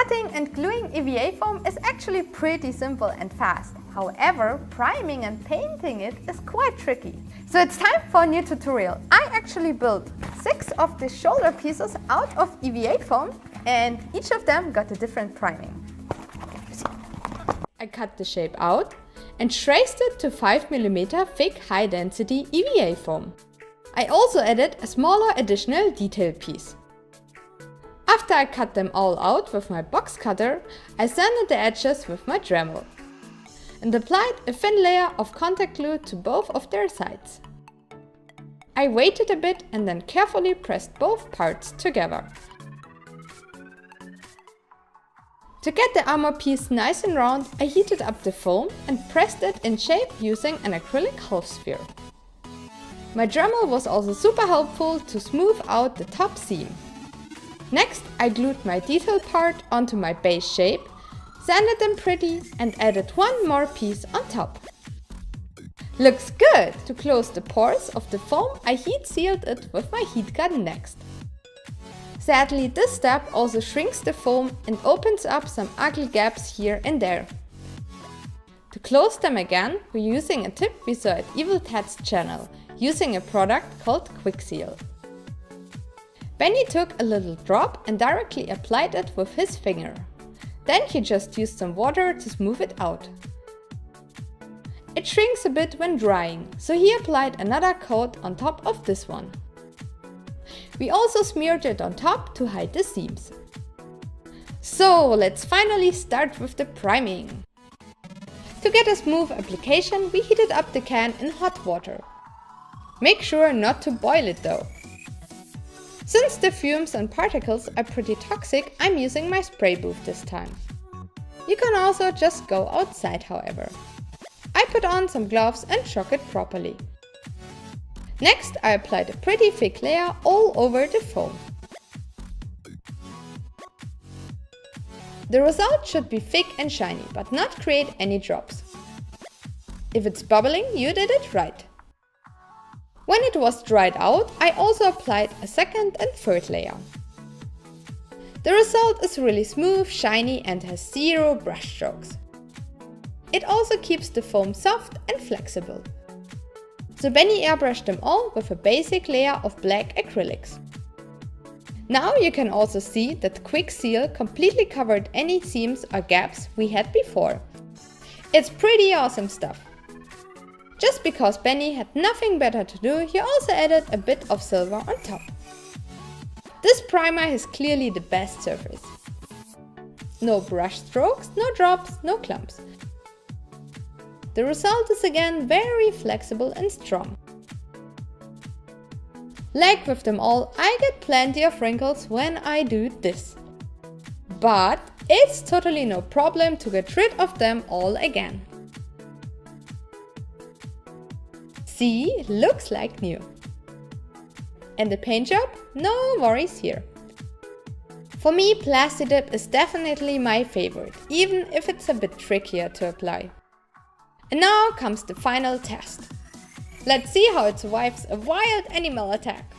Cutting and gluing EVA foam is actually pretty simple and fast. However, priming and painting it is quite tricky. So it's time for a new tutorial. I actually built 6 of the shoulder pieces out of EVA foam and each of them got a different priming. I cut the shape out and traced it to 5mm thick high-density EVA foam. I also added a smaller additional detail piece. After I cut them all out with my box cutter, I sanded the edges with my Dremel and applied a thin layer of contact glue to both of their sides. I waited a bit and then carefully pressed both parts together. To get the armor piece nice and round, I heated up the foam and pressed it in shape using an acrylic half sphere. My Dremel was also super helpful to smooth out the top seam. Next, I glued my detail part onto my base shape, sanded them pretty and added one more piece on top. Looks good! To close the pores of the foam, I heat sealed it with my heat gun next. Sadly, this step also shrinks the foam and opens up some ugly gaps here and there. To close them again, we're using a tip we saw at Evil Ted's channel, using a product called Quick Seal. Benny took a little drop and directly applied it with his finger. Then he just used some water to smooth it out. It shrinks a bit when drying, so he applied another coat on top of this one. We also smeared it on top to hide the seams. So let's finally start with the priming. To get a smooth application, we heated up the can in hot water. Make sure not to boil it though. Since the fumes and particles are pretty toxic, I'm using my spray booth this time. You can also just go outside, however. I put on some gloves and shook it properly. Next, I applied a pretty thick layer all over the foam. The result should be thick and shiny, but not create any drops. If it's bubbling, you did it right. When it was dried out, I also applied a second and third layer. The result is really smooth, shiny and has 0 brush strokes. It also keeps the foam soft and flexible. So Benny airbrushed them all with a basic layer of black acrylics. Now you can also see that Quick Seal completely covered any seams or gaps we had before. It's pretty awesome stuff. Just because Benny had nothing better to do, he also added a bit of silver on top. This primer is clearly the best surface. No brush strokes, no drops, no clumps. The result is again very flexible and strong. Like with them all, I get plenty of wrinkles when I do this. But it's totally no problem to get rid of them all again. See, looks like new. And the paint job? No worries here. For me, Plasti Dip is definitely my favorite, even if it's a bit trickier to apply. And now comes the final test. Let's see how it survives a wild animal attack.